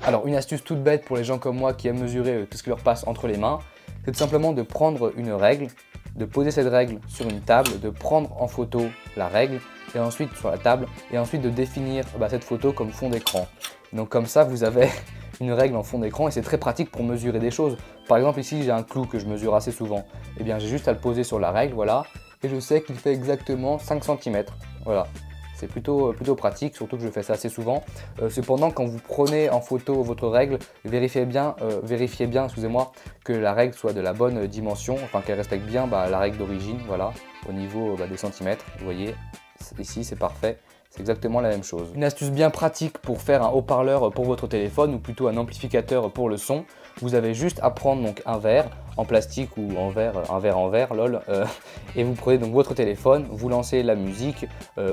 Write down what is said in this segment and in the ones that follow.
Alors une astuce toute bête pour les gens comme moi qui aiment mesurer tout ce qui leur passe entre les mains, c'est tout simplement de prendre une règle, de poser cette règle sur une table, de prendre en photo la règle et ensuite sur la table et ensuite de définir cette photo comme fond d'écran. Donc comme ça vous avez une règle en fond d'écran et c'est très pratique pour mesurer des choses. Par exemple ici j'ai un clou que je mesure assez souvent, et bien j'ai juste à le poser sur la règle, voilà, et je sais qu'il fait exactement 5 cm. Voilà. C'est plutôt pratique, surtout que je fais ça assez souvent. Cependant, quand vous prenez en photo votre règle, vérifiez bien que la règle soit de la bonne dimension, enfin qu'elle respecte bien la règle d'origine, voilà, au niveau des centimètres. Vous voyez, ici c'est parfait. C'est exactement la même chose. Une astuce bien pratique pour faire un haut-parleur pour votre téléphone ou plutôt un amplificateur pour le son. Vous avez juste à prendre donc un verre en plastique ou en verre, un verre en verre, lol, et vous prenez donc votre téléphone, vous lancez la musique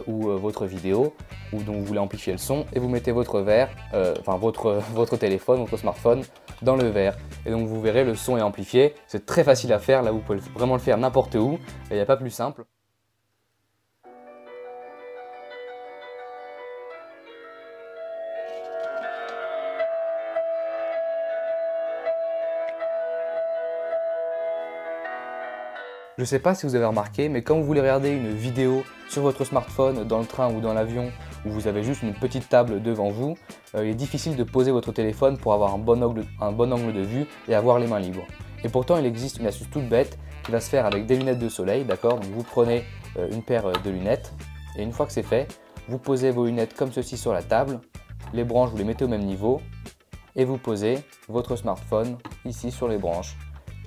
ou votre vidéo ou dont vous voulez amplifier le son et vous mettez votre verre, votre téléphone, votre smartphone dans le verre. Et donc vous verrez le son est amplifié. C'est très facile à faire, là vous pouvez vraiment le faire n'importe où, il n'y a pas plus simple. Je ne sais pas si vous avez remarqué, mais quand vous voulez regarder une vidéo sur votre smartphone, dans le train ou dans l'avion, où vous avez juste une petite table devant vous, il est difficile de poser votre téléphone pour avoir un bon angle de vue et avoir les mains libres. Et pourtant, il existe une astuce toute bête qui va se faire avec des lunettes de soleil, d'accord? Donc vous prenez une paire de lunettes et une fois que c'est fait, vous posez vos lunettes comme ceci sur la table, les branches vous les mettez au même niveau et vous posez votre smartphone ici sur les branches.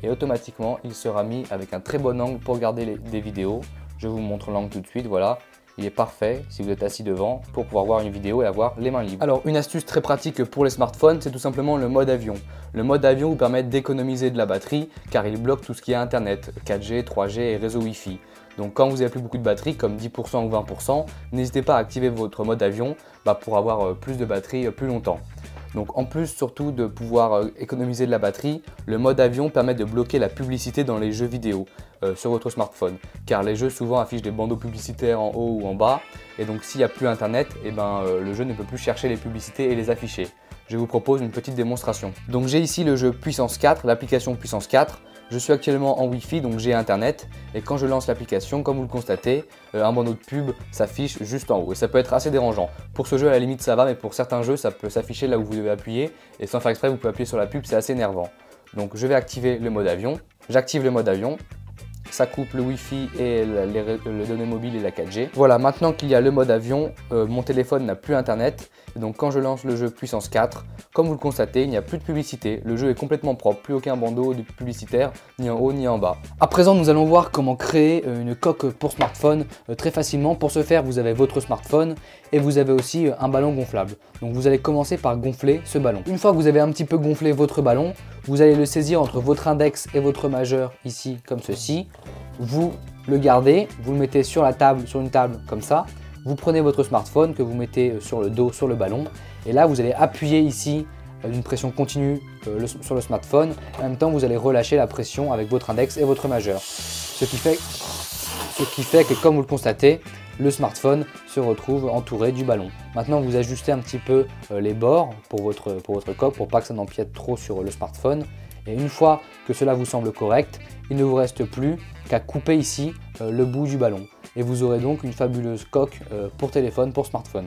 Et automatiquement il sera mis avec un très bon angle pour regarder des vidéos. Je vous montre l'angle tout de suite, voilà. Il est parfait si vous êtes assis devant pour pouvoir voir une vidéo et avoir les mains libres. Alors une astuce très pratique pour les smartphones, c'est tout simplement le mode avion. Le mode avion vous permet d'économiser de la batterie car il bloque tout ce qui est internet, 4G, 3G et réseau Wi-Fi. Donc quand vous n'avez plus beaucoup de batterie, comme 10% ou 20%, n'hésitez pas à activer votre mode avion pour avoir plus de batterie plus longtemps. Donc en plus surtout de pouvoir économiser de la batterie, le mode avion permet de bloquer la publicité dans les jeux vidéo sur votre smartphone. Car les jeux souvent affichent des bandeaux publicitaires en haut ou en bas et donc s'il n'y a plus internet, le jeu ne peut plus chercher les publicités et les afficher. Je vous propose une petite démonstration. Donc j'ai ici le jeu Puissance 4, l'application Puissance 4. Je suis actuellement en Wi-Fi, donc j'ai internet et quand je lance l'application, comme vous le constatez, un bandeau de pub s'affiche juste en haut et ça peut être assez dérangeant. Pour ce jeu, à la limite ça va, mais pour certains jeux, ça peut s'afficher là où vous devez appuyer et sans faire exprès, vous pouvez appuyer sur la pub, c'est assez énervant. Donc je vais activer le mode avion, j'active le mode avion. Ça coupe le Wi-Fi et les données mobiles et la 4G. Voilà, maintenant qu'il y a le mode avion, mon téléphone n'a plus internet. Et donc quand je lance le jeu Puissance 4, comme vous le constatez, il n'y a plus de publicité. Le jeu est complètement propre, plus aucun bandeau publicitaire, ni en haut ni en bas. À présent, nous allons voir comment créer une coque pour smartphone très facilement. Pour ce faire, vous avez votre smartphone et vous avez aussi un ballon gonflable. Donc vous allez commencer par gonfler ce ballon. Une fois que vous avez un petit peu gonflé votre ballon, vous allez le saisir entre votre index et votre majeur ici comme ceci. Vous le gardez, vous le mettez sur la table, sur une table comme ça. Vous prenez votre smartphone que vous mettez sur le dos, sur le ballon. Et là, vous allez appuyer ici d'une pression continue sur le smartphone. En même temps, vous allez relâcher la pression avec votre index et votre majeur. Ce qui fait que, comme vous le constatez, le smartphone se retrouve entouré du ballon. Maintenant, vous ajustez un petit peu les bords pour votre coque pour pas que ça n'empiète trop sur le smartphone. Et une fois que cela vous semble correct, il ne vous reste plus qu'à couper ici le bout du ballon. Et vous aurez donc une fabuleuse coque pour téléphone, pour smartphone.